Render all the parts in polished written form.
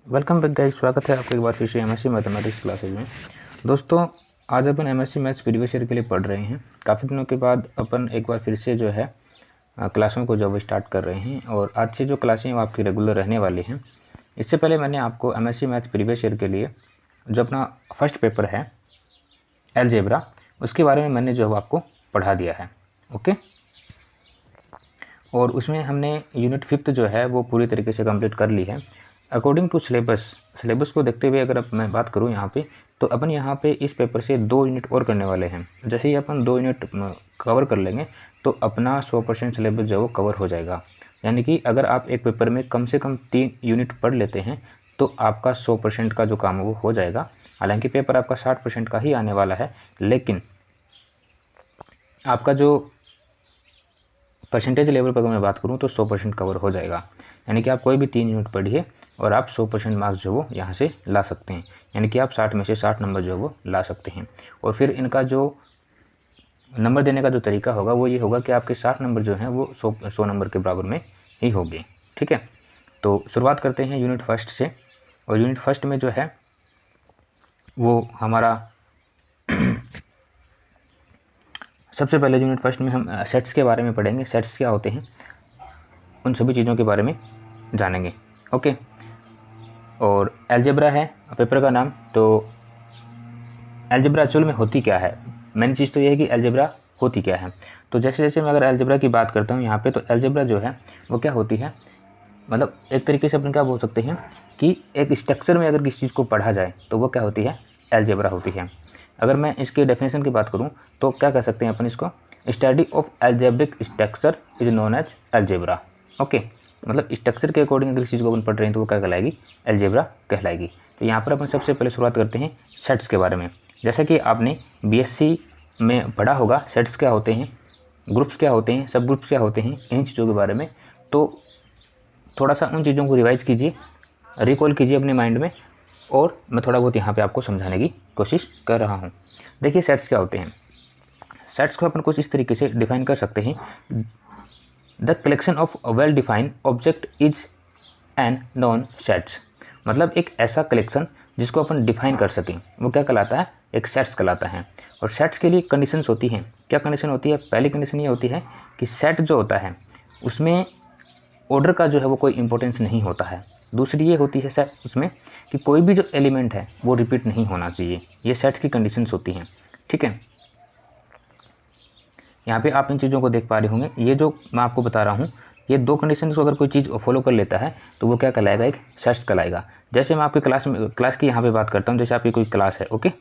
Welcome back guys, स्वागत है आपका एक बार फिर से एमएससी मैथमेटिक्स क्लासेज में। दोस्तों, आज अपन एमएससी मैथ्स प्रीवियस ईयर के लिए पढ़ रहे हैं। काफ़ी दिनों के बाद अपन एक बार फिर से जो है क्लासों को जब स्टार्ट कर रहे हैं और आज से जो क्लासें वो आपकी रेगुलर रहने वाली हैं। इससे पहले मैंने आपको एमएससी मैथ्स प्रीवियस ईयर के लिए जो अपना फर्स्ट पेपर है अलजेब्रा, उसके बारे में मैंने जो है आपको पढ़ा दिया है। ओके, और उसमें हमने यूनिट 5 जो है वो पूरी तरीके से कंप्लीट कर ली है। अकॉर्डिंग टू सिलेबस को देखते हुए अगर अब मैं बात करूं यहाँ पे, तो अपन यहाँ पे इस पेपर से 2 यूनिट और करने वाले हैं। जैसे ही अपन 2 यूनिट कवर कर लेंगे तो अपना 100% सिलेबस जो है वो कवर हो जाएगा। यानी कि अगर आप एक पेपर में कम से कम 3 यूनिट पढ़ लेते हैं तो आपका 100% का जो काम है वो हो जाएगा। हालांकि पेपर आपका 60% का ही आने वाला है, लेकिन आपका जो परसेंटेज लेवल पर अगर मैं बात करूं तो 100% कवर हो जाएगा। यानी कि आप कोई भी 3 यूनिट पढ़िए और आप 100% मार्क्स जो वो यहाँ से ला सकते हैं। यानी कि आप 60 में से 60 नंबर जो है वो ला सकते हैं। और फिर इनका जो नंबर देने का जो तरीका होगा वो ये होगा कि आपके 60 नंबर जो हैं वो 100 नंबर के बराबर में ही होंगे। ठीक है, तो शुरुआत करते हैं यूनिट फर्स्ट से। और यूनिट फर्स्ट में जो है वो हमारा सबसे पहले यूनिट फर्स्ट में हम सेट्स के बारे में पढ़ेंगे। सेट्स क्या होते हैं उन सभी चीज़ों के बारे में जानेंगे। ओके, और अलजेब्रा है पेपर का नाम। तो अलजेब्रा एक्चुअल में होती क्या है, मेन चीज़ तो ये है कि अलजेब्रा होती क्या है। तो जैसे जैसे मैं अगर अलजेब्रा की बात करता हूँ यहाँ पे, तो अलजेब्रा जो है वो क्या होती है, मतलब एक तरीके से अपन क्या बोल सकते हैं कि एक स्ट्रक्चर में अगर किसी चीज़ को पढ़ा जाए तो वो क्या होती है, अलजेब्रा होती है। अगर मैं इसके डेफिनेशन की बात करूँ तो क्या कह सकते हैं अपन इसको, study of algebraic structure is known as algebra. Okay, मतलब स्ट्रक्चर के अकॉर्डिंग अगर चीज़ को अपन पढ़ रहे हैं तो वो क्या कहलाएगी, अलजेब्रा कहलाएगी। तो यहाँ पर अपन सबसे पहले शुरुआत करते हैं सेट्स के बारे में। जैसा कि आपने बीएससी में पढ़ा होगा, सेट्स क्या होते हैं, ग्रुप्स क्या होते हैं, सब ग्रुप्स क्या होते हैं, इन चीज़ों के बारे में। तो थोड़ा सा उन चीज़ों को रिवाइज कीजिए, रिकॉल कीजिए अपने माइंड में, और मैं थोड़ा बहुत यहाँ पे आपको समझाने की कोशिश कर रहा हूँ। देखिए सेट्स क्या होते हैं। सेट्स को अपन कुछ इस तरीके से डिफाइन कर सकते हैं, the collection of well defined object is an non sets. मतलब एक ऐसा कलेक्शन जिसको अपन डिफाइन कर सकें वो क्या कहलाता है, एक सेट्स कहलाता है। और सेट्स के लिए कंडीशंस होती हैं। क्या कंडीशन होती है, पहली कंडीशन ये होती है कि सेट जो होता है उसमें ऑर्डर का जो है वो कोई इंपॉर्टेंस नहीं होता है। दूसरी ये होती है सेट उसमें कि कोई भी जो एलिमेंट है वो रिपीट नहीं होना चाहिए। ये सेट्स की कंडीशंस होती हैं। ठीक है, यहाँ पे आप इन चीज़ों को देख पा रहे होंगे। ये जो मैं आपको बता रहा हूँ, ये 2 कंडीशंस को अगर कोई चीज़ फॉलो कर लेता है तो वो क्या कहलाएगा, एक सेट्स कहलाएगा। जैसे मैं आपकी क्लास की यहाँ पे बात करता हूँ। जैसे आपकी कोई क्लास है, ओके,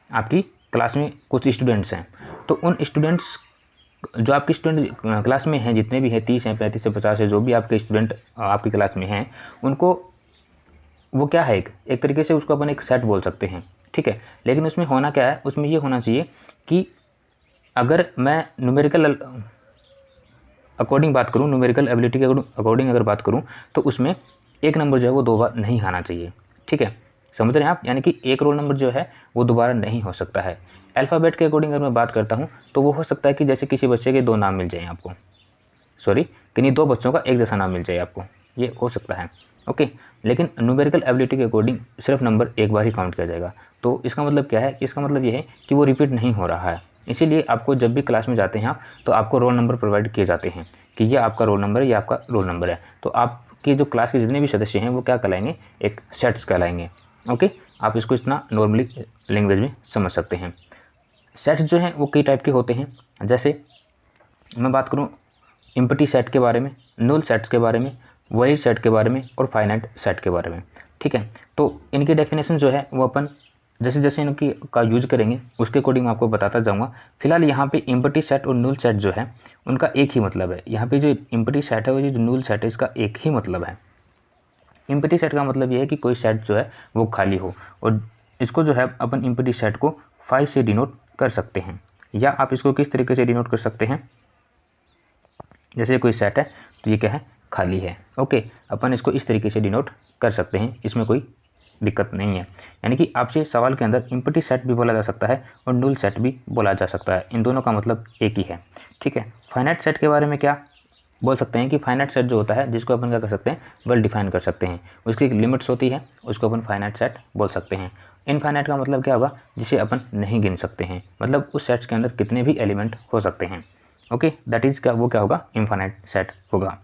आपकी क्लास में कुछ स्टूडेंट्स हैं, तो उन स्टूडेंट्स जो आपके स्टूडेंट क्लास में हैं, जितने भी हैं, 30 हैं, 35 से 50 है, जो भी आपके स्टूडेंट आपकी क्लास में हैं, उनको वो क्या है, एक तरीके से उसको अपन एक सेट बोल सकते हैं। ठीक है, लेकिन उसमें होना क्या है, उसमें ये होना चाहिए कि अगर मैं न्यूमेरिकल अकॉर्डिंग बात करूँ, न्यूमेरिकल एबिलिटी के अकॉर्डिंग अगर बात करूँ, तो उसमें एक नंबर जो है वो 2 बार नहीं आना चाहिए। ठीक है, समझ रहे हैं आप, यानी कि एक रोल नंबर जो है वो दोबारा नहीं हो सकता है। अल्फ़ाबेट के अकॉर्डिंग अगर मैं बात करता हूँ तो वो हो सकता है कि जैसे किसी बच्चे के 2 नाम मिल जाएँ आपको, सॉरी, किन्हीं 2 बच्चों का एक जैसा नाम मिल जाए आपको, ये हो सकता है। ओके, लेकिन न्यूमेरिकल एबिलिटी के अकॉर्डिंग सिर्फ नंबर एक बार ही काउंट किया जाएगा। तो इसका मतलब क्या है, इसका मतलब ये है कि वो रिपीट नहीं हो रहा है। इसीलिए आपको जब भी क्लास में जाते हैं आप, तो आपको रोल नंबर प्रोवाइड किए जाते हैं कि ये आपका रोल नंबर है, ये आपका रोल नंबर है। तो आपके जो क्लास के जितने भी सदस्य हैं वो क्या कहलाएंगे, एक सेट्स कहलाएंगे। ओके, आप इसको इतना नॉर्मली लैंग्वेज में समझ सकते हैं। सेट्स जो हैं वो कई टाइप के होते हैं। जैसे मैं बात करूँ एम्प्टी सेट के बारे में, नल सेट्स के बारे में, वॉइड सेट के बारे में, और फाइनाइट सेट के बारे में। ठीक है, तो इनकी डेफिनेशन जो है वो अपन जैसे जैसे इनकी का यूज करेंगे उसके अकॉर्डिंग मैं आपको बताता जाऊंगा। फिलहाल यहाँ पे एम्प्टी सेट और नल सेट जो है उनका एक ही मतलब है। यहाँ पे जो एम्प्टी सेट है वो जो नल सेट है इसका एक ही मतलब है। एम्प्टी सेट का मतलब ये है कि कोई सेट जो है वो खाली हो, और इसको जो है अपन एम्प्टी सेट को 5 से डिनोट कर सकते हैं। या आप इसको किस तरीके से डिनोट कर सकते हैं, जैसे कोई सेट है तो ये क्या है, खाली है। ओके, अपन इसको इस तरीके से डिनोट कर सकते हैं, इसमें कोई दिक्कत नहीं है। यानी कि आपसे सवाल के अंदर एम्प्टी सेट भी बोला जा सकता है और नल सेट भी बोला जा सकता है, इन दोनों का मतलब एक ही है। ठीक है, फाइनाइट सेट के बारे में क्या, बोल सकते हैं कि फाइनाइट सेट जो होता है जिसको अपन क्या कर सकते हैं, वेल डिफाइन कर सकते हैं, उसकी एक लिमिट्स होती है, उसको अपन फाइनाइट सेट बोल सकते हैं। इनफाइनाइट का मतलब क्या होगा, जिसे अपन नहीं गिन सकते हैं, मतलब उस सेट्स के अंदर कितने भी एलिमेंट हो सकते हैं। ओके, दैट इज क्या, वो क्या होगा, इनफाइनाइट सेट होगा।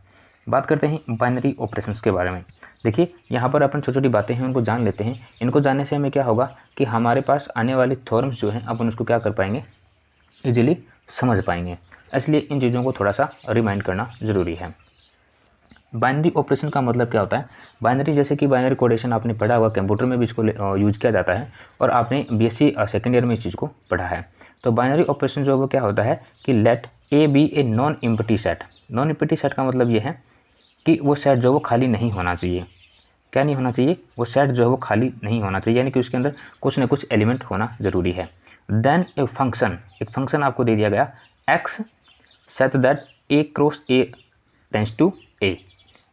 बात करते हैं बाइनरी ऑपरेशंस के बारे में। देखिए यहाँ पर अपन छोटी छोटी बातें हैं उनको जान लेते हैं। इनको जानने से हमें क्या होगा कि हमारे पास आने वाली थ्योरम्स जो हैं अपन उसको क्या कर पाएंगे, इजीली समझ पाएंगे। इसलिए इन चीज़ों को थोड़ा सा रिमाइंड करना ज़रूरी है। बाइनरी ऑपरेशन का मतलब क्या होता है, बाइनरी जैसे कि बाइनरी कोडेशन आपने पढ़ा हुआ, कंप्यूटर में भी इसको यूज किया जाता है और आपने बीएससी सेकेंड ईयर में इस चीज़ को पढ़ा है। तो बाइनरी ऑपरेशन जो है वो क्या होता है कि let A be a non empty set. Non empty set का मतलब ये है कि वो सेट जो है वो खाली नहीं होना चाहिए। क्या नहीं होना चाहिए, वो सेट जो है वो खाली नहीं होना चाहिए, यानी कि उसके अंदर कुछ ना कुछ एलिमेंट होना ज़रूरी है। देन ए फंक्शन, एक फंक्शन आपको दे दिया गया X such that a cross a tends to a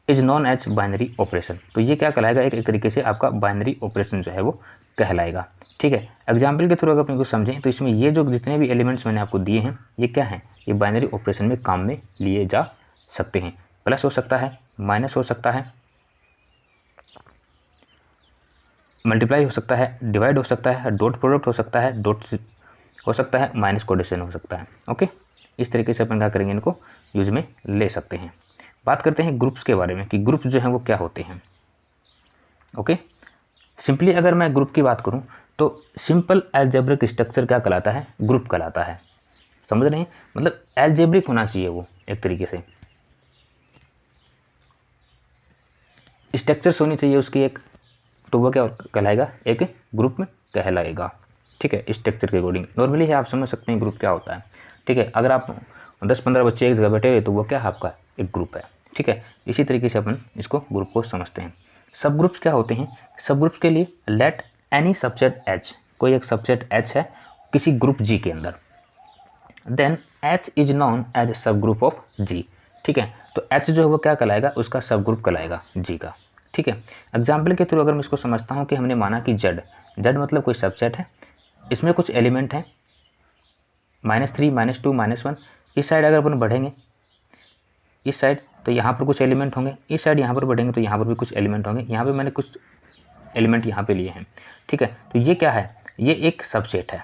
is known as binary operation. तो ये क्या कहलाएगा, एक तरीके से आपका बाइनरी ऑपरेशन जो है वो कहलाएगा। ठीक है, एग्जाम्पल के थ्रू अगर अपन को समझें तो इसमें ये जो जितने भी एलिमेंट्स मैंने आपको दिए हैं ये क्या हैं, ये बाइनरी ऑपरेशन में काम में लिए जा सकते हैं। प्लस हो सकता है, माइनस हो सकता है, मल्टीप्लाई हो सकता है, डिवाइड हो सकता है, डॉट प्रोडक्ट हो सकता है, डॉट हो सकता है, माइनस कोडेशन हो सकता है। ओके, इस तरीके से अपन क्या करेंगे, इनको यूज में ले सकते हैं। बात करते हैं ग्रुप्स के बारे में कि ग्रुप्स जो हैं वो क्या होते हैं। ओके, सिंपली अगर मैं ग्रुप की बात करूं तो सिंपल अलजेब्रिक स्ट्रक्चर क्या कहलाता है, ग्रुप कहलाता है। समझ रहे हैं, मतलब अलजेब्रिक होना चाहिए वो, एक तरीके से स्ट्रक्चर्स होनी चाहिए उसकी एक, तो वो क्या कहलाएगा, एक ग्रुप में कहलाएगा। ठीक है, स्ट्रक्चर के अकॉर्डिंग नॉर्मली है, आप समझ सकते हैं ग्रुप क्या होता है। ठीक है, अगर आप 10-15 बच्चे एक जगह बैठे हुए तो वो क्या है, आपका एक ग्रुप है। ठीक है, इसी तरीके से अपन इसको ग्रुप को समझते हैं। सब ग्रुप्स क्या होते हैं, सब ग्रुप्स के लिए लेट एनी सबसेट एच, कोई एक सबसेट एच है किसी ग्रुप जी के अंदर, then H is known as sub group of G. ठीक है, तो एच जो है वो क्या कहलाएगा, उसका सब ग्रुप कहलाएगा जी का। ठीक है, एग्जाम्पल के थ्रू अगर मैं इसको समझता हूँ कि हमने माना कि जेड, जेड मतलब कोई सबसेट है, इसमें कुछ एलिमेंट हैं -3, -2, -1। इस साइड अगर अपन बढ़ेंगे इस साइड तो यहाँ पर कुछ एलिमेंट होंगे, इस साइड यहाँ पर बढ़ेंगे तो यहाँ पर भी कुछ एलिमेंट होंगे, यहाँ पे मैंने कुछ एलिमेंट यहाँ पे लिए हैं। ठीक है, तो ये क्या है, ये एक सबसेट है।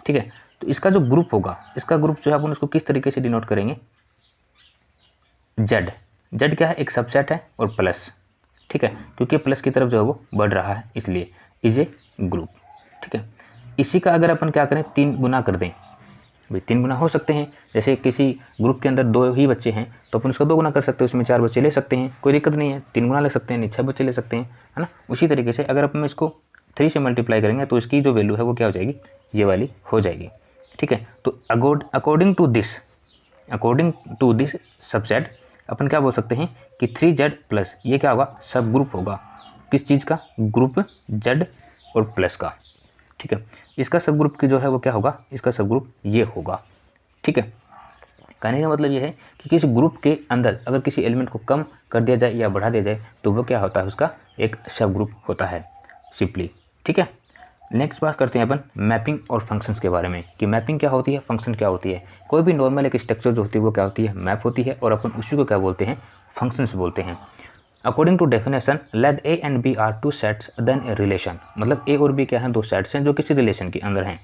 ठीक है, तो इसका जो ग्रुप होगा, इसका ग्रुप जो है अपन उसको किस तरीके से डिनोट करेंगे, जेड। जेड क्या है, एक सबसेट है और प्लस। ठीक है, क्योंकि प्लस की तरफ जो है वो बढ़ रहा है इसलिए इज ए ग्रुप। ठीक है, इसी का अगर अपन क्या करें, 3 गुना कर दें, भाई 3 गुना हो सकते हैं। जैसे किसी ग्रुप के अंदर 2 ही बच्चे हैं तो अपन उसका 2 गुना कर सकते हैं, उसमें 4 बच्चे ले सकते हैं, कोई दिक्कत नहीं है। 3 गुना ले सकते हैं, नहीं 6 बच्चे ले सकते हैं, है ना। उसी तरीके से अगर अपन इसको 3 से मल्टीप्लाई करेंगे तो इसकी जो वैल्यू है वो क्या हो जाएगी, ये वाली हो जाएगी। ठीक है, तो अकॉर्डिंग टू दिस सबसेट अपन क्या बोल सकते हैं कि 3z प्लस ये क्या होगा, सब ग्रुप होगा किस चीज़ का, ग्रुप z और प्लस का। ठीक है, इसका सब ग्रुप की जो है वो क्या होगा, इसका सब ग्रुप ये होगा। ठीक है, कहने का मतलब ये है कि किसी ग्रुप के अंदर अगर किसी एलिमेंट को कम कर दिया जाए या बढ़ा दिया जाए तो वो क्या होता है, उसका एक सब ग्रुप होता है सिंपली। ठीक है, नेक्स्ट बात करते हैं अपन मैपिंग और फंक्शंस के बारे में कि मैपिंग क्या होती है, फंक्शन क्या होती है। कोई भी नॉर्मल एक स्ट्रक्चर जो होती है वो क्या होती है, मैप होती है, और अपन उसी को क्या बोलते हैं, फंक्शंस बोलते हैं। According to definition let A and B are 2 sets then a relation, मतलब ए और बी क्या है, 2 सेट्स हैं जो किसी रिलेशन के अंदर हैं।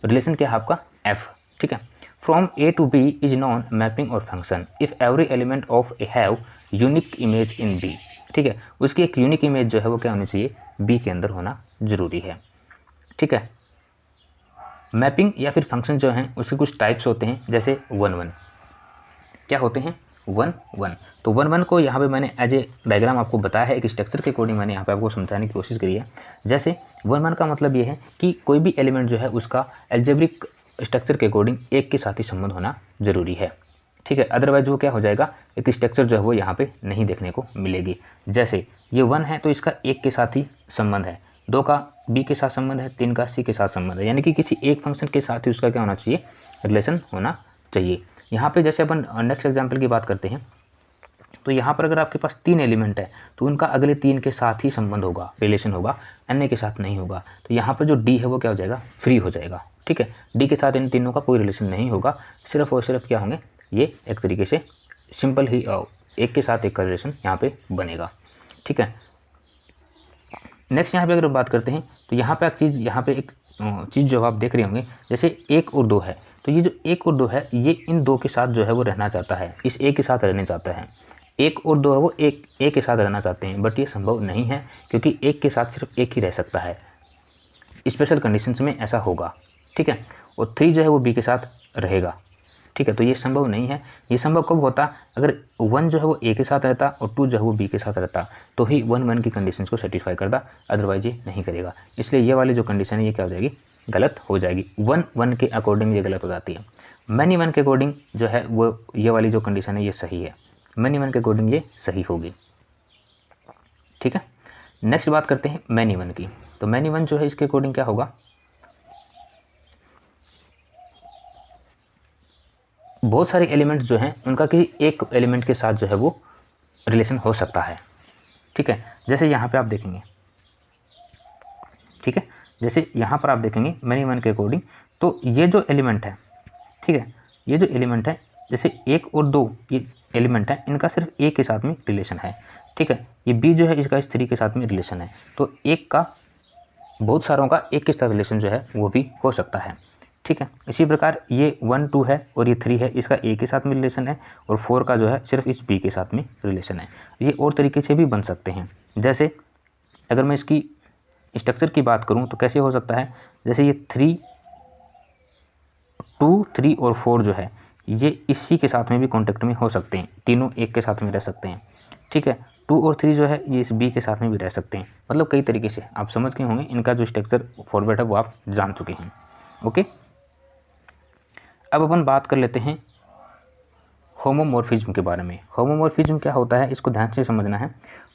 रिलेशन क्या है आपका, एफ। ठीक है, from A to B is non mapping और function if every element of A have unique image in B. ठीक है, उसकी एक यूनिक इमेज जो है वो क्या होनी चाहिए, बी के अंदर होना जरूरी है। ठीक है, मैपिंग या फिर फंक्शन जो हैं उसके कुछ टाइप्स होते हैं, जैसे 1-1 क्या होते हैं, 1-1। तो 1-1 को यहाँ पे मैंने एज ए डायग्राम आपको बताया है, एक स्ट्रक्चर के अकॉर्डिंग मैंने यहाँ पे आपको समझाने की कोशिश करी है। जैसे 1-1 का मतलब ये है कि कोई भी एलिमेंट जो है उसका एल्जेब्रिक स्ट्रक्चर के अकॉर्डिंग एक के साथ ही संबंध होना जरूरी है। ठीक है, अदरवाइज वो क्या हो जाएगा, एक स्ट्रक्चर जो है वो यहाँ पे नहीं देखने को मिलेगी। जैसे ये 1 है तो इसका एक के साथ ही संबंध है, 2 का बी के साथ संबंध है, 3 का सी के साथ संबंध है, यानी कि किसी एक फंक्शन के साथ ही उसका क्या होना चाहिए, रिलेशन होना चाहिए। यहाँ पे जैसे अपन नेक्स्ट एग्जांपल की बात करते हैं तो यहाँ पर अगर आपके पास 3 एलिमेंट है तो उनका अगले 3 के साथ ही संबंध होगा, रिलेशन होगा, अन्य के साथ नहीं होगा। तो यहाँ पर जो डी है वो क्या हो जाएगा, फ्री हो जाएगा। ठीक है, डी के साथ इन तीनों का कोई रिलेशन नहीं होगा, सिर्फ और सिर्फ क्या होंगे, ये एक तरीके से सिंपल ही एक के साथ एक का रिलेशन यहाँ पे बनेगा। ठीक है, नेक्स्ट यहाँ पे अगर बात करते हैं तो यहाँ पे एक चीज़ जो आप देख रहे होंगे, जैसे 1 और 2 है, तो ये जो 1 और 2 है ये इन 2 के साथ जो है वो रहना चाहता है, इस ए के साथ रहना चाहता है। 1 और 2 है वो एक ए के साथ रहना चाहते हैं, बट ये संभव नहीं है क्योंकि एक के साथ सिर्फ एक ही रह सकता है, स्पेशल कंडीशंस में ऐसा होगा। ठीक है, और 3 जो है वो बी के साथ रहेगा। ठीक है, तो ये संभव नहीं है। ये संभव कब होता, अगर 1 जो है वो ए के साथ रहता और 2 जो है वो बी के साथ रहता, तो ही 1 की कंडीशंस को सेटिस्फाई करता, अदरवाइज ये नहीं करेगा। इसलिए ये वाली जो कंडीशन है ये क्या हो जाएगी, गलत हो जाएगी। 1 के अकॉर्डिंग ये गलत हो जाती है। मैनी 1 के अकॉर्डिंग जो है वो ये वाली जो कंडीशन है ये सही है, मैनी 1 के अकॉर्डिंग ये सही होगी। ठीक है, नेक्स्ट बात करते हैं मैनी 1 की। तो मैनी 1 जो है इसके अकॉर्डिंग क्या होगा, बहुत सारे एलिमेंट्स जो हैं उनका किसी एक एलिमेंट के साथ जो है वो रिलेशन हो सकता है। ठीक है, जैसे यहाँ पे आप देखेंगे, ठीक है, जैसे यहाँ पर आप देखेंगे मैनी 1 के अकॉर्डिंग, तो ये जो एलिमेंट है, ठीक है, ये जो एलिमेंट है जैसे 1 और 2 ये एलिमेंट है, इनका सिर्फ ए के साथ में रिलेशन है। ठीक है, ये बी जो है इसका इस 3 के साथ में रिलेशन है, तो एक का बहुत सारों का एक के साथ रिलेशन जो है वो भी हो सकता है। ठीक है, इसी प्रकार ये 1 2 है और ये 3 है, इसका ए के साथ में रिलेशन है, और 4 का जो है सिर्फ इस बी के साथ में रिलेशन है। ये और तरीके से भी बन सकते हैं। जैसे अगर मैं इसकी स्ट्रक्चर की बात करूं तो कैसे हो सकता है, जैसे ये 3 2 3 और 4 जो है ये इसी के साथ में भी कॉन्टेक्ट में हो सकते हैं, तीनों एक के साथ में रह सकते हैं। ठीक है, 2 और 3 जो है ये इस बी के साथ में भी रह सकते हैं। मतलब कई तरीके से आप समझ गए होंगे, इनका जो स्ट्रक्चर फॉर्मेट है वो आप जान चुके हैं। ओके, अब अपन बात कर लेते हैं होमोमॉर्फिज्म के बारे में। होमोमॉर्फिज्म क्या होता है इसको ध्यान से समझना है।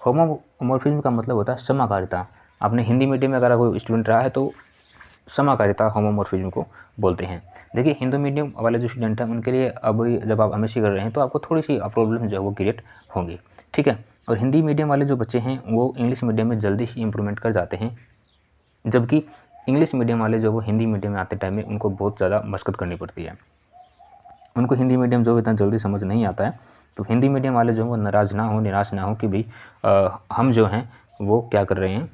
होमोमॉर्फिज्म का मतलब होता है समाकारिता। आपने हिंदी मीडियम में अगर कोई स्टूडेंट रहा है तो समाकारिता होमोमॉर्फिज्म को बोलते हैं। देखिए हिंदी मीडियम वाले जो स्टूडेंट हैं उनके लिए अब जब आप एमएससी कर रहे हैं तो आपको थोड़ी सी प्रॉब्लम जो है वो क्रिएट होंगी। ठीक है, और हिंदी मीडियम वाले जो बच्चे हैं वो इंग्लिश मीडियम में जल्दी ही इंप्रूवमेंट कर जाते हैं, जबकि इंग्लिश मीडियम वाले जो वो हिंदी मीडियम में आते टाइम में उनको बहुत ज़्यादा मशक्कत करनी पड़ती है। उनको हिंदी मीडियम जो इतना जल्दी समझ नहीं आता है, तो हिंदी मीडियम वाले जो वो नाराज़ ना हो, निराश ना हो कि भाई हम जो हैं वो क्या कर रहे हैं,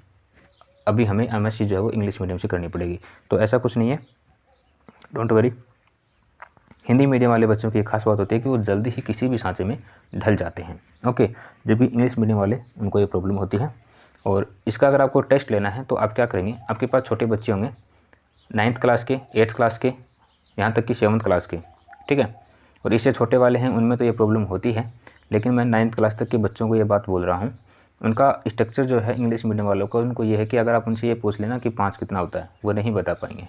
अभी हमें एमएससी जो है वो इंग्लिश मीडियम से करनी पड़ेगी। तो ऐसा कुछ नहीं है, डोंट वरी। हिंदी मीडियम वाले बच्चों की एक खास बात होती है कि वो जल्दी ही किसी भी सांचे में ढल जाते हैं। ओके, जबकि इंग्लिश मीडियम वाले उनको ये प्रॉब्लम होती है। और इसका अगर आपको टेस्ट लेना है तो आप क्या करेंगे, आपके पास छोटे बच्चे होंगे 9th क्लास के, 8th क्लास के, यहाँ तक कि 7th क्लास के। ठीक है, और इससे छोटे वाले हैं उनमें तो ये प्रॉब्लम होती है, लेकिन मैं 9th क्लास तक के बच्चों को ये बात बोल रहा हूँ। उनका स्ट्रक्चर जो है इंग्लिश मीडियम वालों का, उनको ये है कि अगर आप उनसे ये पूछ लेना कि 5 कितना होता है, वो नहीं बता पाएंगे।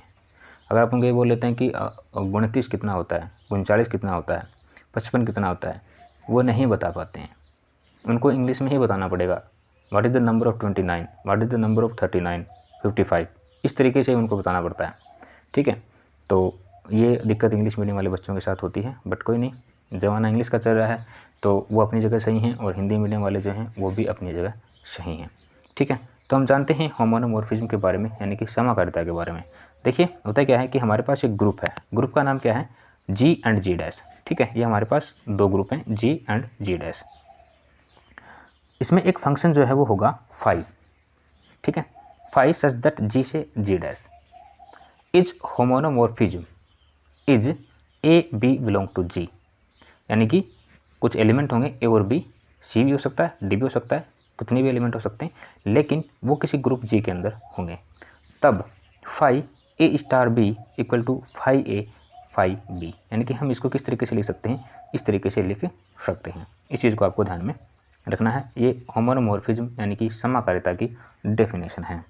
अगर आप उनको ये बोल लेते हैं कि 29 कितना होता है, 39 कितना होता है, 55 कितना होता है, वो नहीं बता पाते हैं। उनको इंग्लिश में ही बताना पड़ेगा, what is the number of 29, what is the number of 39, 55, इस तरीके से उनको बताना पड़ता है। ठीक है, तो ये दिक्कत इंग्लिश मीडियम वाले बच्चों के साथ होती है, बट कोई नहीं, ज़माना इंग्लिश का चल रहा है तो वो अपनी जगह सही हैं, और हिंदी मीडियम वाले जो हैं वो भी अपनी जगह सही हैं। ठीक है, तो हम जानते हैं होमोमॉर्फिज्म के बारे में, यानी कि समाकारिता के बारे में। देखिए होता क्या है कि हमारे पास एक ग्रुप है, ग्रुप का नाम क्या है, जी एंड जी डैश। ठीक है, ये हमारे पास 2 ग्रुप हैं, जी एंड जी डैश। इसमें एक फंक्शन जो है वो होगा फाई। ठीक है, फाई सच दैट जी से G dash is homomorphism is A B belong to G, यानी कि कुछ एलिमेंट होंगे ए और बी, सी भी हो सकता है, डी भी हो सकता है, कितने भी एलिमेंट हो सकते हैं, लेकिन वो किसी ग्रुप जी के अंदर होंगे। तब phi A star B equal to phi A phi B, यानी कि हम इसको किस तरीके से लिख सकते हैं, इस तरीके से लिख सकते हैं। इस चीज़ को आपको ध्यान में रखना है। ये होमोमॉर्फिज्म यानी कि समाकारिता की डेफिनेशन है।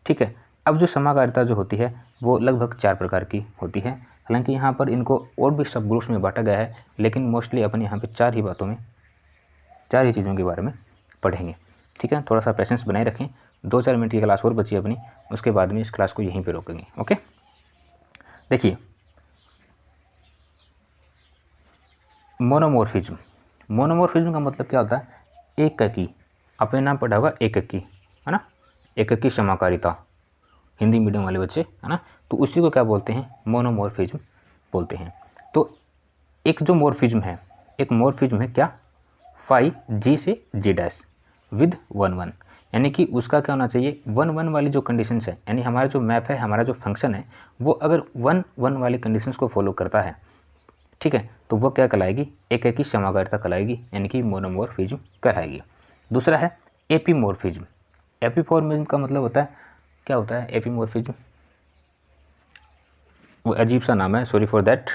ठीक है, अब जो समाकारिता जो होती है वो लगभग 4 प्रकार की होती है। हालांकि यहाँ पर इनको और भी सब ग्रुप्स में बांटा गया है, लेकिन मोस्टली अपन यहाँ पे 4 ही बातों में, 4 ही चीज़ों के बारे में पढ़ेंगे। ठीक है, थोड़ा सा पेशेंस बनाए रखें, 2-4 मिनट की क्लास और बची अपनी, उसके बाद में इस क्लास को यहीं पे रोकेंगे। ओके, देखिए मोनोमॉर्फिज्म। मोनोमॉर्फिज्म का मतलब क्या होता है, एककी। आपने नाम पढ़ा होगा एककी, है ना, एककी समाकारिता, हिंदी मीडियम वाले बच्चे, है ना, तो उसी को क्या बोलते हैं, मोनोमॉर्फिज्म बोलते हैं। तो एक जो मॉर्फिज्म है एक मॉर्फिज्म है क्या, फाई जी से जी डैश विद 1 1, यानी कि उसका क्या होना चाहिए 1 1 वाली जो कंडीशंस है, यानी हमारा जो मैप है, हमारा जो फंक्शन है, वो अगर 1 1 वाली कंडीशंस को फॉलो करता है, ठीक है, तो वो क्या कहलाएगी, एक की समकारिता कहलाएगी, यानी कि मोनोमॉर्फिज्म कहलाएगी। दूसरा है एपीमॉर्फिज्म। एपीमॉर्फिज्म का मतलब होता है, क्या होता है एपीमॉर्फिज्म, वो अजीब सा नाम है, सॉरी फॉर दैट,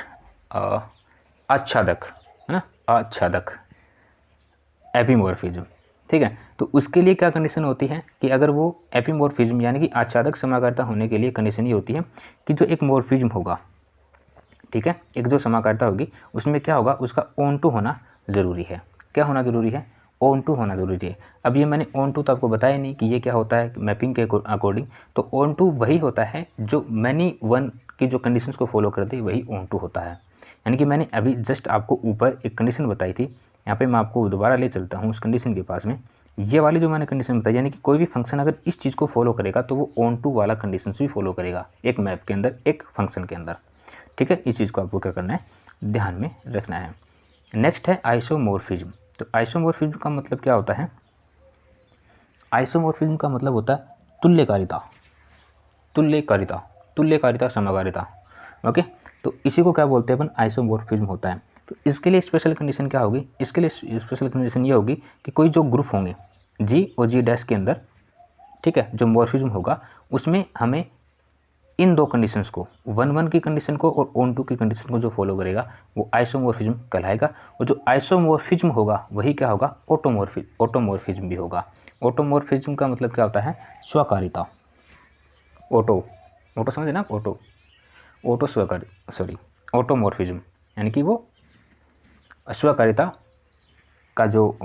आच्छादक, है ना, आच्छादक एपीमॉर्फिज्म, ठीक है। तो उसके लिए क्या कंडीशन होती है कि अगर वो एपीमॉर्फिज्म यानी कि आच्छादक समाकारिता होने के लिए कंडीशन ये होती है कि जो एक मॉर्फिज्म होगा, ठीक है, एक जो समाकारिता होगी उसमें क्या होगा, उसका ऑन टू होना ज़रूरी है। क्या होना ज़रूरी है, ऑन टू होना ज़रूरी है। अब ये मैंने ऑन टू तो आपको बताया नहीं कि ये क्या होता है मैपिंग के अकॉर्डिंग, तो ऑन टू वही होता है जो मैनी वन की जो कंडीशंस को फॉलो करती है, वही ऑन टू होता है। यानी कि मैंने अभी जस्ट आपको ऊपर एक कंडीशन बताई थी, यहाँ पे मैं आपको दोबारा ले चलता हूँ उस कंडीशन के पास में। ये वाली जो मैंने कंडीशन बताई, यानी कि कोई भी फंक्शन अगर इस चीज़ को फॉलो करेगा तो वो ऑन टू वाला कंडीशंस भी फॉलो करेगा एक मैप के अंदर, एक फंक्शन के अंदर, ठीक है। इस चीज़ को आपको क्या करना है, ध्यान में रखना है। नेक्स्ट है आइसोमॉर्फिज्म। तो आइसोमॉर्फिज्म का मतलब क्या होता है, आइसोमॉर्फिज्म का मतलब होता है तुल्यकारिता, तुल्यकारिता, तुल्यकारिता समकारिता, ओके। तो इसी को क्या बोलते हैं अपन, आइसोमॉर्फिज्म होता है। तो इसके लिए स्पेशल कंडीशन क्या होगी, इसके लिए स्पेशल कंडीशन ये होगी कि कोई जो ग्रुप होंगे जी और जी डैश के अंदर, ठीक है, जो मॉर्फिज्म होगा उसमें हमें इन दो कंडीशंस को, 1 1 की कंडीशन को और ऑन टू की कंडीशन को जो फॉलो करेगा वो आइसोमॉर्फिज्म कहलाएगा। और जो आइसोमॉर्फिज्म होगा वही क्या होगा, ऑटोमॉर्फिज्म भी होगा। ऑटोमॉर्फिज्म का मतलब क्या होता है, स्वकारिता, ऑटो, ऑटो समझे ना, ऑटो, ऑटो स्वकार, सॉरी ऑटोमॉर्फिज्म, यानी कि वो स्वकारिता का जो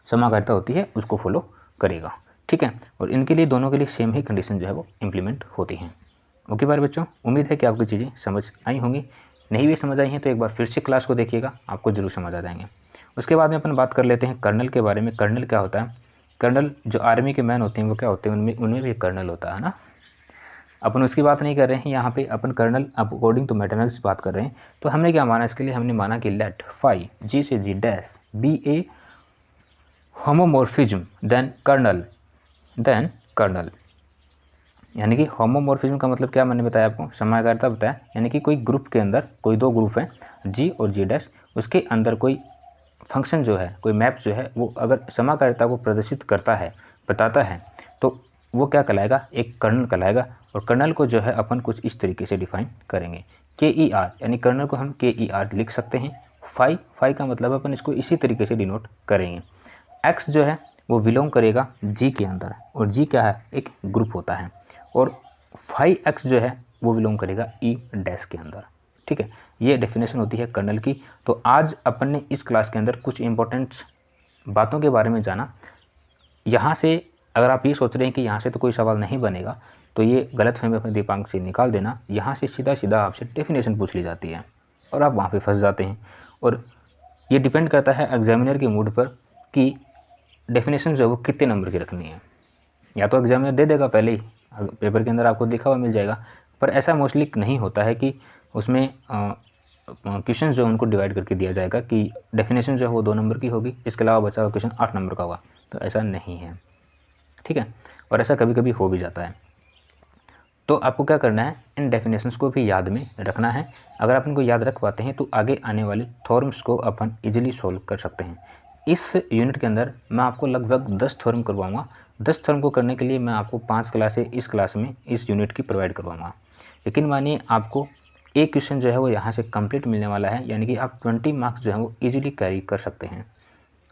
समाकारिता होती है उसको फॉलो करेगा, ठीक है। और इनके लिए दोनों के लिए सेम ही कंडीशन जो है वो इम्प्लीमेंट होती हैं। ओके बार बच्चों, उम्मीद है कि आपको चीज़ें समझ आई होंगी। नहीं भी समझ आई हैं तो एक बार फिर से क्लास को देखिएगा, आपको जरूर समझ आ जाएंगे। उसके बाद में अपन बात कर लेते हैं कर्नल के बारे में। कर्नल क्या होता है, कर्नल जो आर्मी के मैन होते हैं वो क्या होते हैं, उनमें भी एक कर्नल होता है ना। अपन उसकी बात नहीं कर रहे हैं यहाँ पे, अपन कर्नल अकॉर्डिंग टू मैथमेटिक्स बात कर रहे हैं। तो हमने क्या माना, इसके लिए हमने माना कि लेट फाई जी से जी डैश बी ए होमोमॉर्फिज्म देन कर्नल, यानी कि होमोमॉर्फिज्म का मतलब क्या मैंने बताया आपको, समकारिता बताया, यानी कि कोई ग्रुप के अंदर कोई दो ग्रुप हैं जी और जी डैश, उसके अंदर कोई फंक्शन जो है, कोई मैप जो है, वो अगर समकारिता को प्रदर्शित करता है, बताता है, तो वो क्या कहलाएगा, एक कर्नल कहलाएगा। और कर्नल को जो है अपन कुछ इस तरीके से डिफाइन करेंगे, के ई आर, यानी कर्नल को हम के ई आर लिख सकते हैं। फाई का मतलब अपन इसको इसी तरीके से डिनोट करेंगे। एक्स जो है वो बिलोंग करेगा जी के अंदर, और जी क्या है, एक ग्रुप होता है। और 5x जो है वो बिलोंग करेगा ई डैश के अंदर, ठीक है। ये डेफिनेशन होती है कर्नल की। तो आज अपन ने इस क्लास के अंदर कुछ इंपॉर्टेंट बातों के बारे में जाना। यहाँ से अगर आप ये सोच रहे हैं कि यहाँ से तो कोई सवाल नहीं बनेगा, तो ये गलतफहमी अपने दिमाग से निकाल देना। यहाँ से सीधा सीधा आपसे डेफिनेशन पूछ ली जाती है और आप वहाँ पे फंस जाते हैं। और ये डिपेंड करता है एग्जामिनर के मूड पर कि डेफिनेशन जो है वो कितने नंबर की रखनी है। या तो एग्जामिनर दे देगा पहले ही, पेपर के अंदर आपको लिखा हुआ मिल जाएगा, पर ऐसा मोस्टली नहीं होता है कि उसमें क्वेश्चन जो है उनको डिवाइड करके दिया जाएगा कि डेफिनेशन जो है वो 2 नंबर की होगी, इसके अलावा बचा हुआ क्वेश्चन 8 नंबर का होगा। तो ऐसा नहीं है, ठीक है। और ऐसा कभी कभी हो भी जाता है। तो आपको क्या करना है, इन डेफिनेशंस को भी याद में रखना है। अगर आप इनको याद रख पाते हैं तो आगे आने वाले थ्योरम्स को अपन इजीली सॉल्व कर सकते हैं। इस यूनिट के अंदर मैं आपको लगभग 10 थ्योरम करवाऊंगा। 10 थ्योरम को करने के लिए मैं आपको 5 क्लासें इस क्लास में इस यूनिट की प्रोवाइड करवाऊंगा। लेकिन मानिए आपको एक क्वेश्चन जो है वो यहाँ से कंप्लीट मिलने वाला है, यानी कि आप 20 मार्क्स जो है वो ईजिली कैरी कर सकते हैं।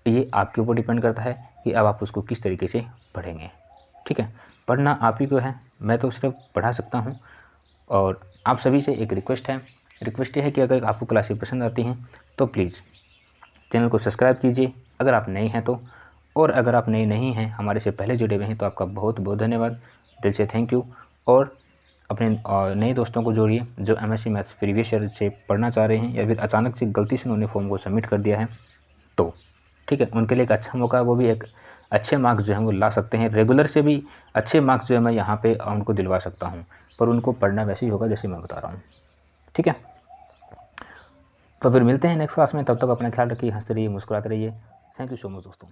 ये आपके ऊपर डिपेंड करता है कि अब आप उसको किस तरीके से पढ़ेंगे, ठीक है। पढ़ना आप ही को है, मैं तो सिर्फ पढ़ा सकता हूँ। और आप सभी से एक रिक्वेस्ट ये है कि अगर आपको क्लासेस पसंद आती हैं तो प्लीज़ चैनल को सब्सक्राइब कीजिए अगर आप नए हैं तो। और अगर आप नए नहीं हैं, हमारे से पहले जुड़े हुए हैं, तो आपका बहुत बहुत धन्यवाद, दिल से थैंक यू। और अपने नए दोस्तों को जोड़िए जो एमएससी मैथ्स प्रीवियस ईयर से पढ़ना चाह रहे हैं या फिर अचानक से गलती से उन्होंने फॉर्म को सबमिट कर दिया है, तो ठीक है, उनके लिए एक अच्छा मौका है। वो भी एक अच्छे मार्क्स जो हैं वो ला सकते हैं। रेगुलर से भी अच्छे मार्क्स जो है मैं यहाँ पे उनको दिलवा सकता हूँ, पर उनको पढ़ना वैसे ही होगा जैसे मैं बता रहा हूँ, ठीक है। तो फिर मिलते हैं नेक्स्ट क्लास में, तब तक अपना ख्याल रखिए, हंसते रहिए, मुस्कुराते रहिए। थैंक यू सो मच दोस्तों।